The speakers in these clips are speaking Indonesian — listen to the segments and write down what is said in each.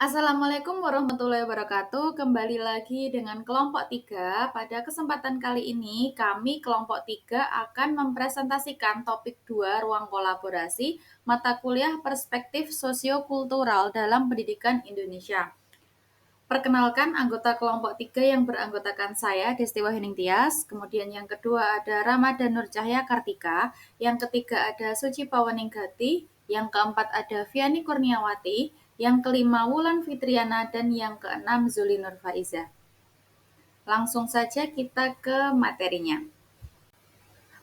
Assalamualaikum warahmatullahi wabarakatuh. Kembali lagi dengan kelompok 3. Pada kesempatan kali ini, kami kelompok 3 akan mempresentasikan topik 2 ruang kolaborasi mata kuliah perspektif sosiokultural dalam pendidikan Indonesia. Perkenalkan anggota kelompok 3 yang beranggotakan saya, Desti Wahyuning Tias. Kemudian yang kedua ada Ramadan Nur Cahya Kartika. Yang ketiga ada Suci Pawaningati. Yang keempat ada Viani Kurniawati. Yang kelima Wulan Fitriana. Dan yang keenam Zuli Nur Faiza. Langsung saja kita ke materinya.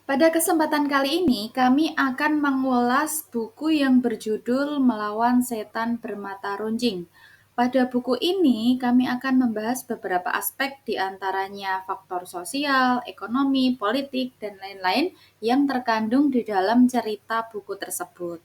Pada kesempatan kali ini, kami akan mengulas buku yang berjudul Melawan Setan Bermata Runcing. Pada buku ini, kami akan membahas beberapa aspek di antaranya faktor sosial, ekonomi, politik, dan lain-lain yang terkandung di dalam cerita buku tersebut.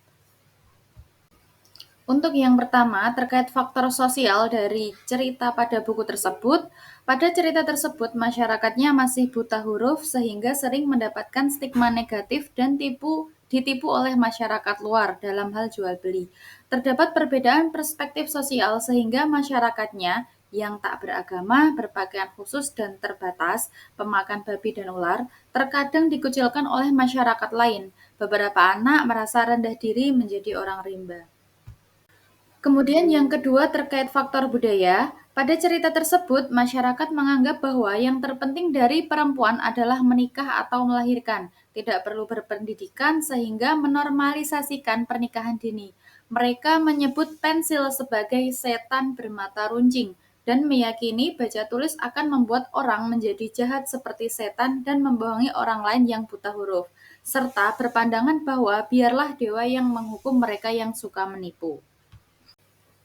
Untuk yang pertama, terkait faktor sosial dari cerita pada buku tersebut, pada cerita tersebut masyarakatnya masih buta huruf sehingga sering mendapatkan stigma negatif dan ditipu oleh masyarakat luar dalam hal jual beli. Terdapat perbedaan perspektif sosial sehingga masyarakatnya yang tak beragama, berpakaian khusus dan terbatas, pemakan babi dan ular, terkadang dikucilkan oleh masyarakat lain. Beberapa anak merasa rendah diri menjadi orang rimba. Kemudian yang kedua terkait faktor budaya, pada cerita tersebut masyarakat menganggap bahwa yang terpenting dari perempuan adalah menikah atau melahirkan, tidak perlu berpendidikan sehingga menormalisasikan pernikahan dini. Mereka menyebut pensil sebagai setan bermata runcing dan meyakini baca tulis akan membuat orang menjadi jahat seperti setan dan membohongi orang lain yang buta huruf, serta berpandangan bahwa biarlah dewa yang menghukum mereka yang suka menipu.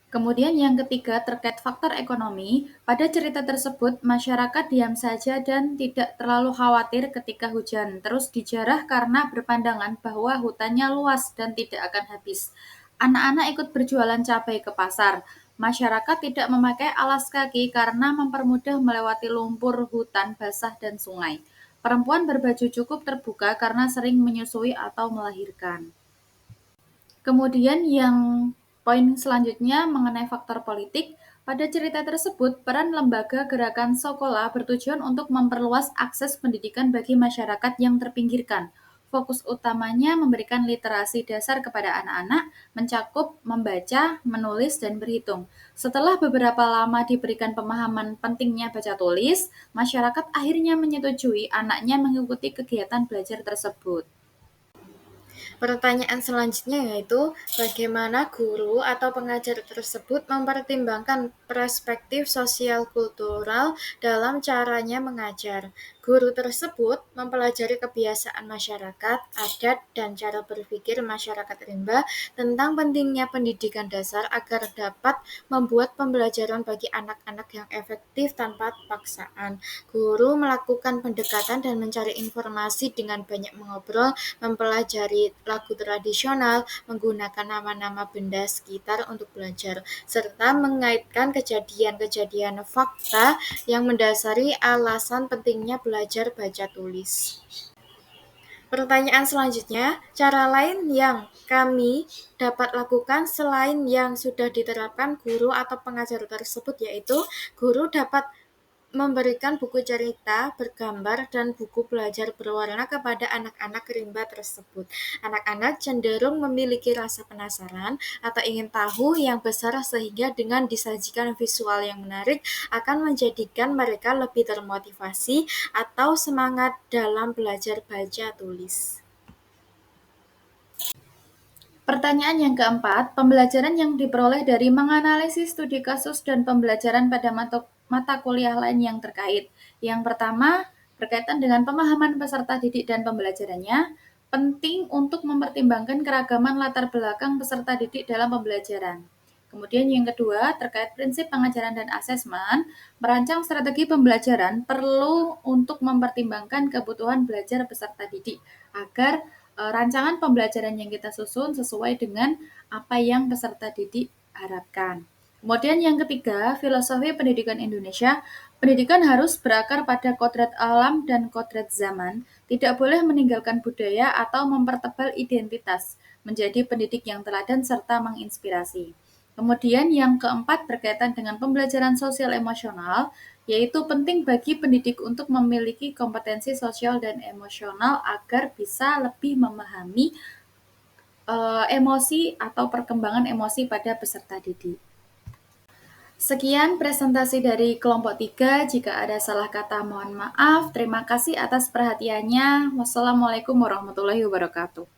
Kemudian yang ketiga terkait faktor ekonomi, pada cerita tersebut masyarakat diam saja dan tidak terlalu khawatir ketika hujan, terus dijarah karena berpandangan bahwa hutannya luas dan tidak akan habis. Anak-anak ikut berjualan cabai ke pasar. Masyarakat tidak memakai alas kaki karena mempermudah melewati lumpur hutan basah dan sungai. Perempuan berbaju cukup terbuka karena sering menyusui atau melahirkan. Kemudian yang poin selanjutnya mengenai faktor politik, pada cerita tersebut peran lembaga gerakan Sokola bertujuan untuk memperluas akses pendidikan bagi masyarakat yang terpinggirkan. Fokus utamanya memberikan literasi dasar kepada anak-anak, mencakup membaca, menulis, dan berhitung. Setelah beberapa lama diberikan pemahaman pentingnya baca tulis, masyarakat akhirnya menyetujui anaknya mengikuti kegiatan belajar tersebut. Pertanyaan selanjutnya yaitu, bagaimana guru atau pengajar tersebut mempertimbangkan perspektif sosial kultural dalam caranya mengajar? Guru tersebut mempelajari kebiasaan masyarakat, adat, dan cara berpikir masyarakat rimba tentang pentingnya pendidikan dasar agar dapat membuat pembelajaran bagi anak-anak yang efektif tanpa paksaan. Guru melakukan pendekatan dan mencari informasi dengan banyak mengobrol, mempelajari lagu tradisional, menggunakan nama-nama benda sekitar untuk belajar, serta mengaitkan kejadian-kejadian fakta yang mendasari alasan pentingnya belajar baca tulis. Pertanyaan selanjutnya, cara lain yang kami dapat lakukan selain yang sudah diterapkan guru atau pengajar tersebut yaitu guru dapat memberikan buku cerita, bergambar, dan buku belajar berwarna kepada anak-anak rimba tersebut. Anak-anak cenderung memiliki rasa penasaran atau ingin tahu yang besar sehingga dengan disajikan visual yang menarik akan menjadikan mereka lebih termotivasi atau semangat dalam belajar baca tulis. Pertanyaan yang keempat, pembelajaran yang diperoleh dari menganalisis studi kasus dan pembelajaran pada mata kuliah lain yang terkait. Yang pertama, berkaitan dengan pemahaman peserta didik dan pembelajarannya, penting untuk mempertimbangkan keragaman latar belakang peserta didik dalam pembelajaran. Kemudian yang kedua, terkait prinsip pengajaran dan asesmen, merancang strategi pembelajaran perlu untuk mempertimbangkan kebutuhan belajar peserta didik agar rancangan pembelajaran yang kita susun sesuai dengan apa yang peserta didik harapkan. Kemudian yang ketiga, filosofi pendidikan Indonesia, pendidikan harus berakar pada kodrat alam dan kodrat zaman, tidak boleh meninggalkan budaya atau mempertebal identitas, menjadi pendidik yang teladan serta menginspirasi. Kemudian yang keempat berkaitan dengan pembelajaran sosial emosional, yaitu penting bagi pendidik untuk memiliki kompetensi sosial dan emosional agar bisa lebih memahami emosi atau perkembangan emosi pada peserta didik. Sekian presentasi dari kelompok 3. Jika ada salah kata mohon maaf. Terima kasih atas perhatiannya. Wassalamualaikum warahmatullahi wabarakatuh.